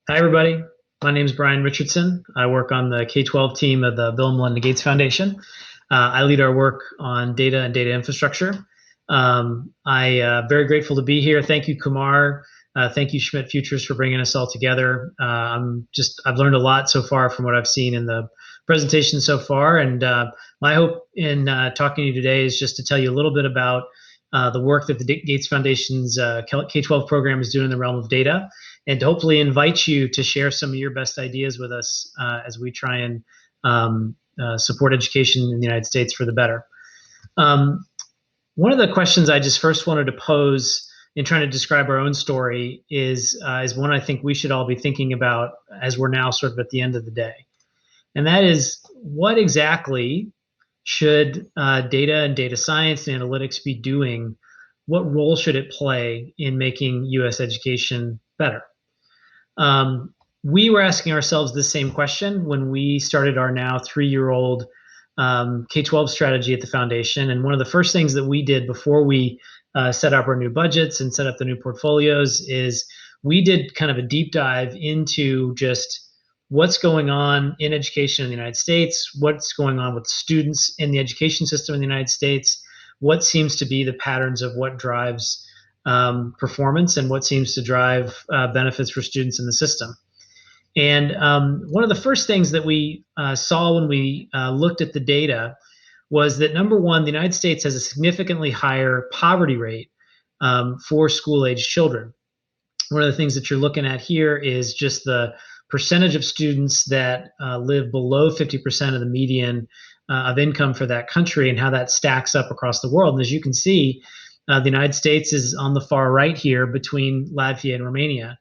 Hi, everybody. My name is Bryan Richardson. I work on the K-12 team of the Bill and Melinda Gates Foundation. I lead our work on data and data infrastructure. Very grateful to be here. Thank you, Kumar. Thank you, Schmidt Futures, for bringing us all together. I've learned a lot so far from what I've seen in the presentation so far. And my hope in talking to you today is just to tell you a little bit about the work that the Gates Foundation's K-12 program is doing in the realm of data, and to hopefully invite you to share some of your best ideas with us as we try and support education in the United States for the better. One of the questions I just first wanted to pose in trying to describe our own story is one I think we should all be thinking about as we're now sort of at the end of the day. And that is, what exactly should data and data science and analytics be doing? What role should it play in making U.S. education better? We were asking ourselves this same question when we started our now 3-year-old K-12 strategy at the foundation. And one of the first things that we did before we set up our new budgets and set up the new portfolios is we did kind of a deep dive into just what's going on in education in the United States, what's going on with students in the education system in the United States, what seems to be the patterns of what drives performance and what seems to drive benefits for students in the system. And one of the first things that we saw when we looked at the data was that, number one, the United States has a significantly higher poverty rate for school-age children. One of the things that you're looking at here is just the percentage of students that live below 50% of the median of income for that country and how that stacks up across the world. And as you can see, the United States is on the far right here between Latvia and Romania.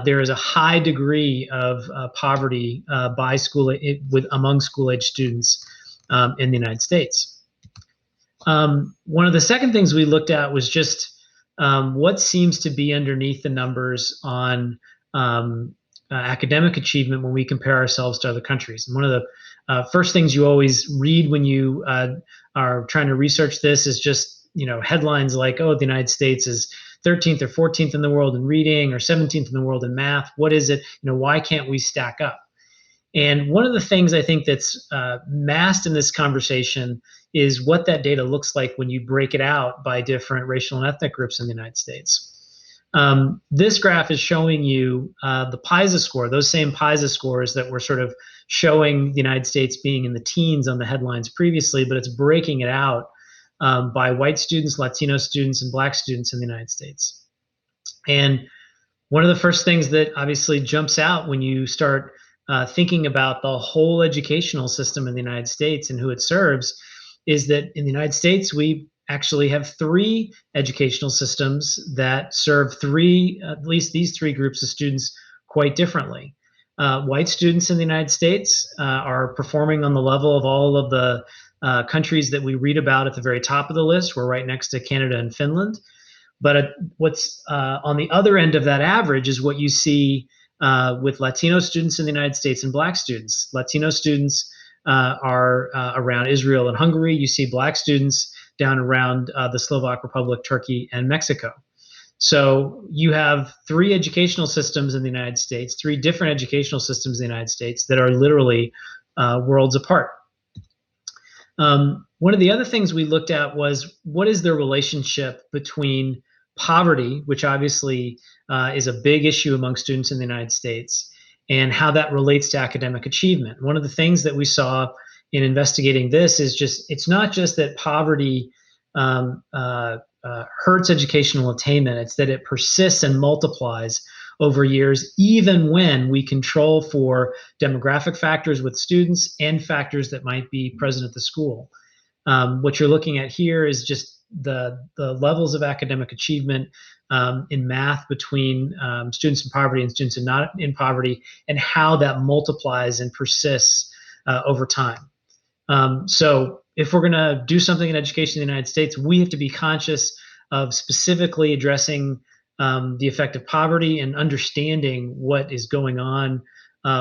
There is a high degree of poverty among school-age students in the United States. One of the second things we looked at was just what seems to be underneath the numbers on academic achievement when we compare ourselves to other countries. And one of the first things you always read when you are trying to research this is just headlines like, oh, the United States is 13th or 14th in the world in reading or 17th in the world in math. What is it? Why can't we stack up? And one of the things I think that's masked in this conversation is what that data looks like when you break it out by different racial and ethnic groups in the United States. This graph is showing you the PISA score, those same PISA scores that were sort of showing the United States being in the teens on the headlines previously, but it's breaking it out by white students, Latino students, and Black students in the United States. And one of the first things that obviously jumps out when you start thinking about the whole educational system in the United States and who it serves is that in the United States, we actually have 3 educational systems that serve at least these 3 groups of students quite differently. White students in the United States are performing on the level of all of the countries that we read about at the very top of the list. We're right next to Canada and Finland. But what's on the other end of that average is what you see with Latino students in the United States and Black students. Latino students are around Israel and Hungary. You see Black students down around the Slovak Republic, Turkey, and Mexico. So you have 3 educational systems in the United States, 3 different educational systems in the United States that are literally worlds apart. One of the other things we looked at was what is the relationship between poverty, which obviously is a big issue among students in the United States, and how that relates to academic achievement. One of the things that we saw in investigating this is it's not just that poverty hurts educational attainment, it's that it persists and multiplies over years, even when we control for demographic factors with students and factors that might be present at the school. What you're looking at here is just the levels of academic achievement in math between students in poverty and students not in poverty, and how that multiplies and persists over time. So if we're going to do something in education in the United States, we have to be conscious of specifically addressing the effect of poverty and understanding what is going on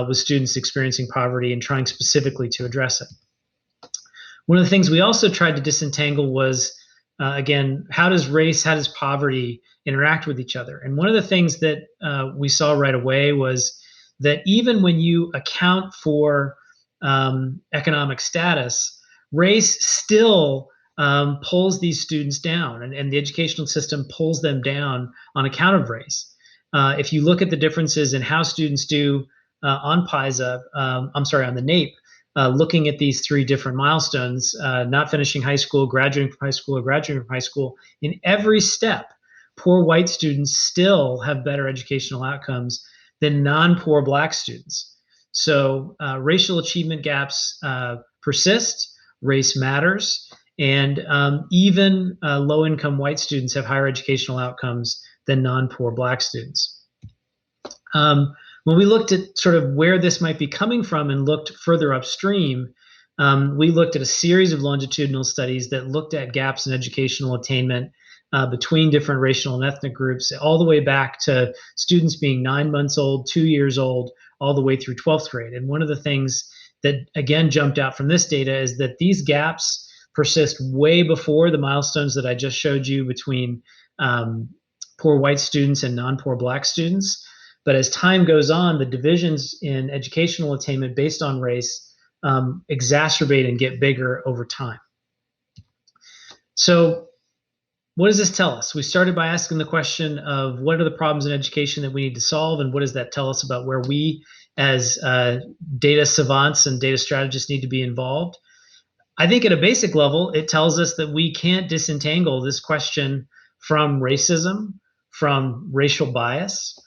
with students experiencing poverty and trying specifically to address it. One of the things we also tried to disentangle was, again, how does poverty interact with each other? And one of the things that we saw right away was that even when you account for economic status, race still pulls these students down, and the educational system pulls them down on account of race. If you look at the differences in how students do on PISA, on the NAEP, looking at these three different milestones, not finishing high school, graduating from high school, or graduating from high school, in every step, poor white students still have better educational outcomes than non-poor Black students. So racial achievement gaps persist, race matters, and even low-income white students have higher educational outcomes than non-poor Black students. When we looked at sort of where this might be coming from and looked further upstream, we looked at a series of longitudinal studies that looked at gaps in educational attainment between different racial and ethnic groups, all the way back to students being 9 months old, 2 years old, all the way through 12th grade. And one of the things that, again, jumped out from this data is that these gaps persist way before the milestones that I just showed you between poor white students and non-poor Black students. But as time goes on, the divisions in educational attainment based on race exacerbate and get bigger over time. So what does this tell us? We started by asking the question of what are the problems in education that we need to solve, and what does that tell us about where we as data savants and data strategists need to be involved? I think at a basic level, it tells us that we can't disentangle this question from racism, from racial bias,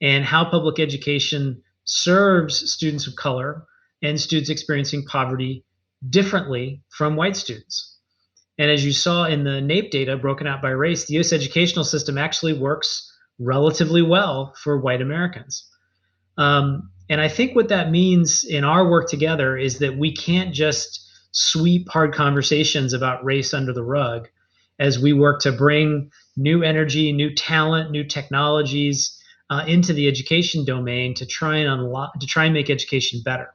and how public education serves students of color and students experiencing poverty differently from white students. And as you saw in the NAEP data broken out by race, the U.S. educational system actually works relatively well for white Americans. And I think what that means in our work together is that we can't just sweep hard conversations about race under the rug as we work to bring new energy, new talent, new technologies into the education domain to try and make education better.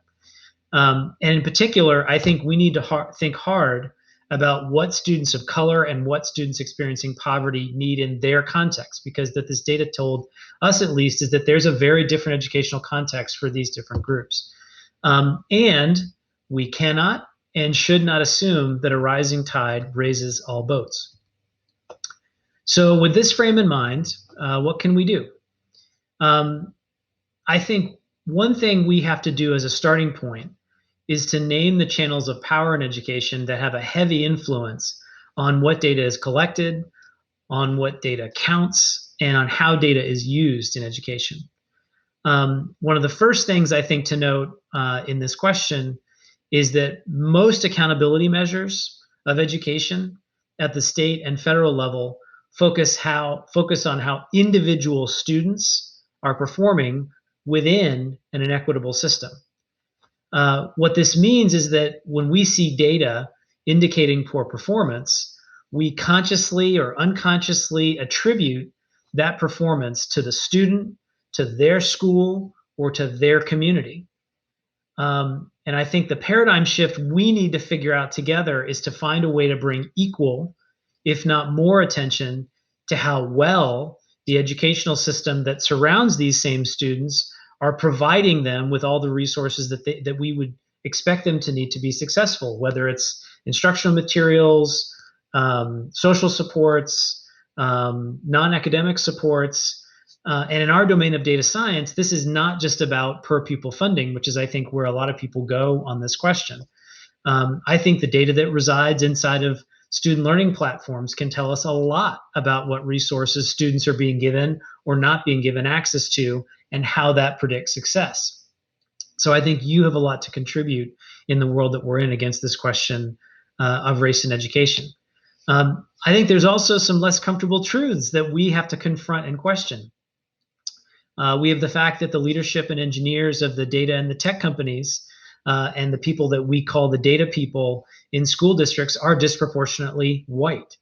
And in particular, I think we need to think hard about what students of color and what students experiencing poverty need in their context, because that this data told us, at least, is that there's a very different educational context for these different groups. And we cannot and should not assume that a rising tide raises all boats. So with this frame in mind, what can we do? I think one thing we have to do as a starting point is to name the channels of power in education that have a heavy influence on what data is collected, on what data counts, and on how data is used in education. One of the first things I think to note in this question is that most accountability measures of education at the state and federal level focus on how individual students are performing within an inequitable system. What this means is that when we see data indicating poor performance, we consciously or unconsciously attribute that performance to the student, to their school, or to their community. And I think the paradigm shift we need to figure out together is to find a way to bring equal, if not more, attention to how well the educational system that surrounds these same students are providing them with all the resources that we would expect them to need to be successful, whether it's instructional materials, social supports, non-academic supports. And in our domain of data science, this is not just about per pupil funding, which is, I think, where a lot of people go on this question. I think the data that resides inside of student learning platforms can tell us a lot about what resources students are being given or not being given access to, and how that predicts success. So I think you have a lot to contribute in the world that we're in against this question of race in education. I think there's also some less comfortable truths that we have to confront and question. We have the fact that the leadership and engineers of the data and the tech companies and the people that we call the data people in school districts are disproportionately white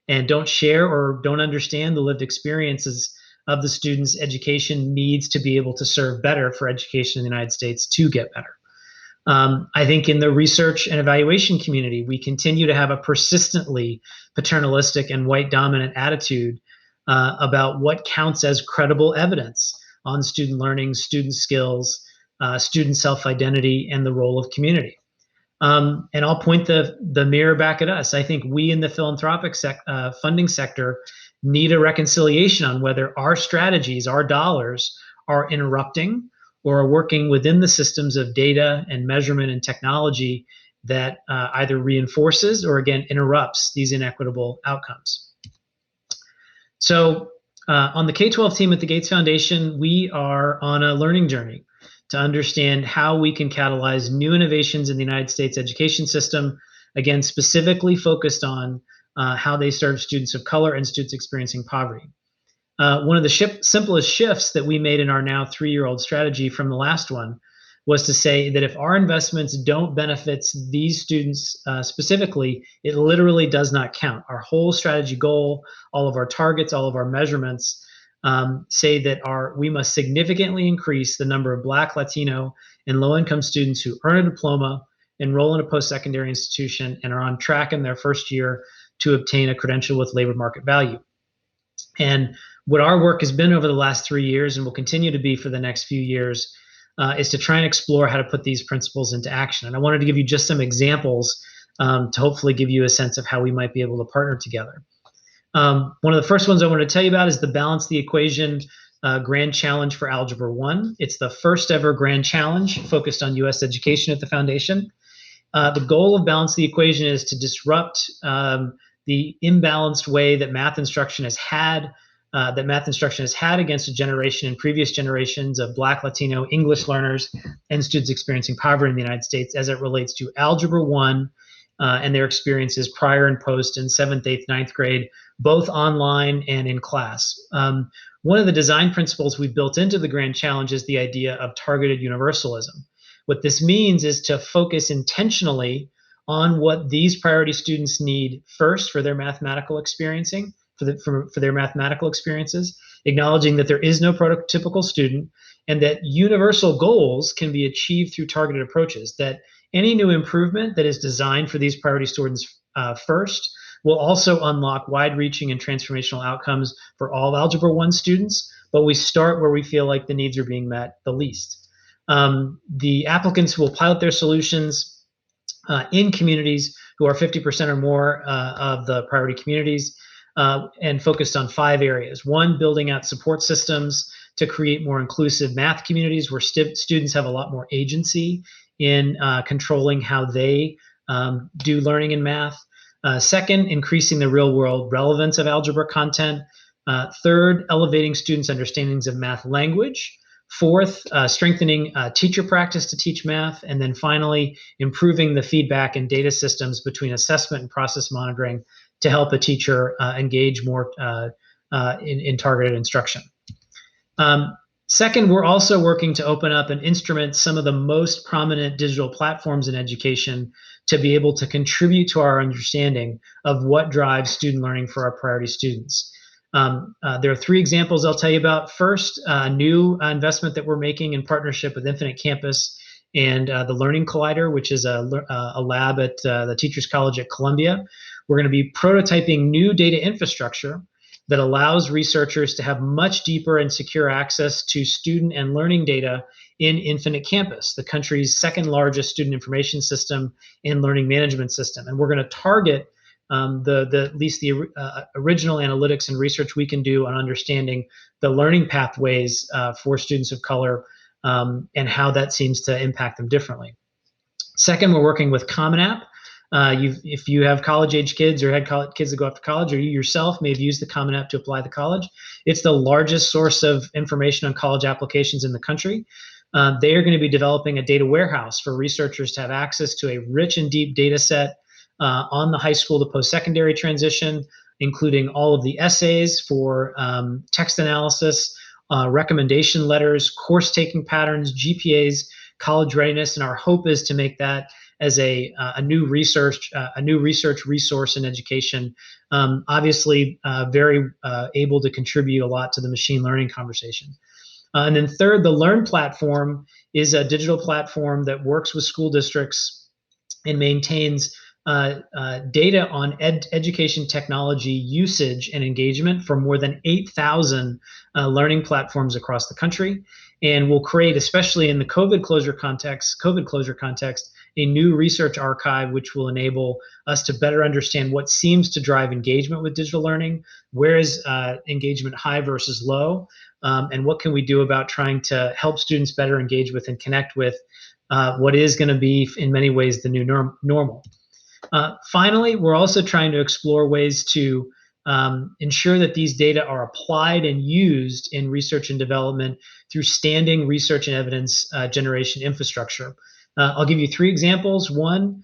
and don't share or don't understand the lived experiences of the students' education needs to be able to serve better for education in the United States to get better. I think in the research and evaluation community, we continue to have a persistently paternalistic and white dominant attitude about what counts as credible evidence on student learning, student skills, student self-identity, and the role of community. And I'll point the mirror back at us. I think we in the philanthropic funding sector need a reconciliation on whether our strategies, our dollars, are interrupting or are working within the systems of data and measurement and technology that either reinforces or, again, interrupts these inequitable outcomes. So on the K-12 team at the Gates Foundation, we are on a learning journey to understand how we can catalyze new innovations in the United States education system, again, specifically focused on how they serve students of color and students experiencing poverty. One of the simplest shifts that we made in our now 3-year-old strategy from the last one was to say that if our investments don't benefit these students specifically, it literally does not count. Our whole strategy goal, all of our targets, all of our measurements say that we must significantly increase the number of Black, Latino, and low-income students who earn a diploma, enroll in a post-secondary institution, and are on track in their first year to obtain a credential with labor market value. And what our work has been over the last 3 years and will continue to be for the next few years is to try and explore how to put these principles into action. And I wanted to give you just some examples to hopefully give you a sense of how we might be able to partner together. One of the first ones I want to tell you about is the Balance the Equation Grand Challenge for Algebra 1. It's the first ever Grand Challenge focused on U.S. education at the Foundation. The goal of Balance the Equation is to disrupt the imbalanced way that math instruction has had against a generation and previous generations of Black, Latino, English learners and students experiencing poverty in the United States as it relates to Algebra 1 and their experiences prior and post in 7th, 8th, 9th grade, both online and in class. One of the design principles we built into the Grand Challenge is the idea of targeted universalism. What this means is to focus intentionally on what these priority students need first for their mathematical experiencing, for their mathematical experiences, acknowledging that there is no prototypical student and that universal goals can be achieved through targeted approaches, that any new improvement that is designed for these priority students first will also unlock wide-reaching and transformational outcomes for all Algebra 1 students, but we start where we feel like the needs are being met the least. The applicants will pilot their solutions in communities who are 50% or more of the priority communities, and focused on 5 areas. 1, building out support systems to create more inclusive math communities where students have a lot more agency in controlling how they do learning in math. 2nd, increasing the real-world relevance of algebra content. 3rd, elevating students' understandings of math language. 4th, strengthening teacher practice to teach math. And then finally, improving the feedback and data systems between assessment and process monitoring to help a teacher engage more in targeted instruction. 2nd, we're also working to open up and instrument some of the most prominent digital platforms in education to be able to contribute to our understanding of what drives student learning for our priority students. There are 3 examples I'll tell you about. First, a new investment that we're making in partnership with Infinite Campus and the Learning Collider, which is a lab at the Teachers College at Columbia. We're going to be prototyping new data infrastructure that allows researchers to have much deeper and secure access to student and learning data in Infinite Campus, the country's 2nd largest student information system and learning management system. And we're going to target at least the original analytics and research we can do on understanding the learning pathways for students of color and how that seems to impact them differently. 2nd, we're working with Common App. If you have college-age kids or had kids that go off to college, or you yourself may have used the Common App to apply to college, it's the largest source of information on college applications in the country. They are going to be developing a data warehouse for researchers to have access to a rich and deep data set on the high school to post-secondary transition, including all of the essays for text analysis, recommendation letters, course-taking patterns, GPAs, college readiness, and our hope is to make that as a new research resource in education. Obviously, very able to contribute a lot to the machine learning conversation. And then 3rd, the Learn platform is a digital platform that works with school districts and maintains data on education technology usage and engagement for more than 8,000 learning platforms across the country. And we'll create, especially in the COVID closure context, a new research archive, which will enable us to better understand what seems to drive engagement with digital learning, where is engagement high versus low, and what can we do about trying to help students better engage with and connect with what is going to be, in many ways, the new normal. Finally, we're also trying to explore ways to ensure that these data are applied and used in research and development through standing research and evidence generation infrastructure. I'll give you 3 examples. One,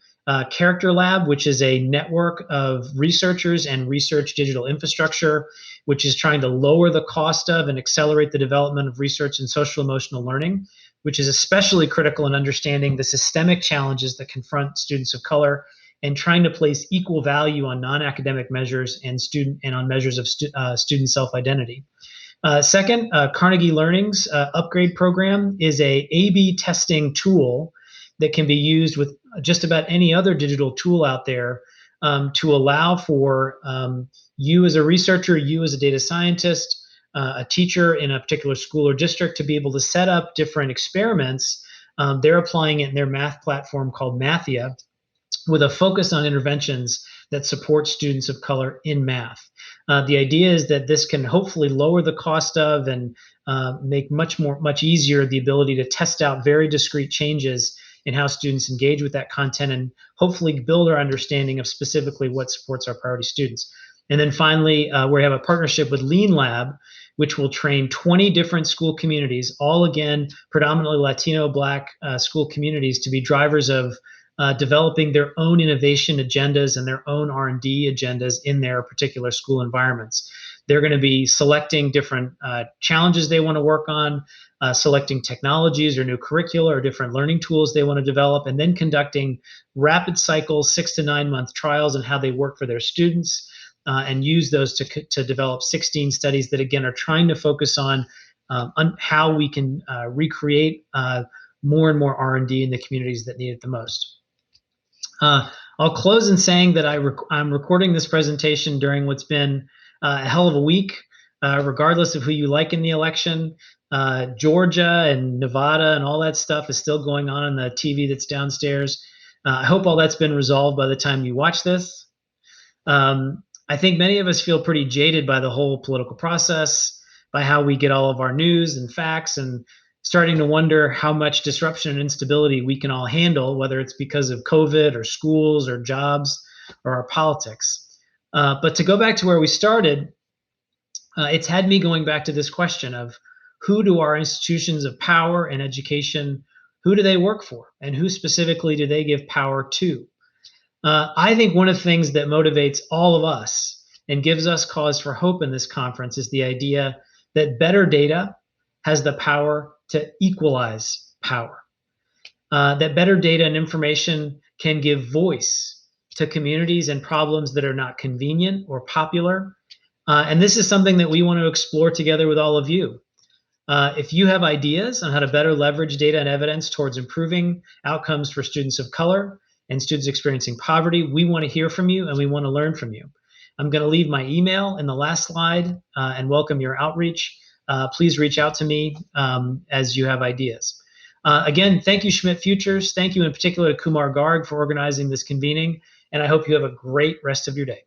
Character Lab, which is a network of researchers and research digital infrastructure, which is trying to lower the cost of and accelerate the development of research in social emotional learning, which is especially critical in understanding the systemic challenges that confront students of color and trying to place equal value on non-academic measures and on measures of student self-identity. Second, Carnegie Learning's upgrade program is a A/B testing tool that can be used with just about any other digital tool out there to allow for you as a researcher, you as a data scientist, a teacher in a particular school or district to be able to set up different experiments. They're applying it in their math platform called Mathia, with a focus on interventions that support students of color in math. The idea is that this can hopefully lower the cost of and make much easier the ability to test out very discrete changes in how students engage with that content and hopefully build our understanding of specifically what supports our priority students. And then finally, we have a partnership with Lean Lab, which will train 20 different school communities, all again, predominantly Latino, Black school communities, to be drivers of developing their own innovation agendas and their own R&D agendas in their particular school environments. They're going to be selecting different challenges they want to work on, selecting technologies or new curricula or different learning tools they want to develop, and then conducting rapid cycles, 6 to 9 month trials on how they work for their students, and use those to develop 16 studies that, again, are trying to focus on how we can recreate more and more R&D in the communities that need it the most. I'll close in saying that I'm recording this presentation during what's been a hell of a week, regardless of who you like in the election. Georgia and Nevada and all that stuff is still going on the TV that's downstairs. I hope all that's been resolved by the time you watch this. I think many of us feel pretty jaded by the whole political process, by how we get all of our news and facts, and starting to wonder how much disruption and instability we can all handle, whether it's because of COVID or schools or jobs or our politics. But to go back to where we started, it's had me going back to this question of who do our institutions of power and education, who do they work for? And who specifically do they give power to? I think one of the things that motivates all of us and gives us cause for hope in this conference is the idea that better data has the power to equalize power. That better data and information can give voice to communities and problems that are not convenient or popular. And this is something that we want to explore together with all of you. If you have ideas on how to better leverage data and evidence towards improving outcomes for students of color and students experiencing poverty, we want to hear from you and we want to learn from you. I'm going to leave my email in the last slide and welcome your outreach. Please reach out to me as you have ideas. Again, thank you, Schmidt Futures. Thank you in particular to Kumar Garg for organizing this convening, and I hope you have a great rest of your day.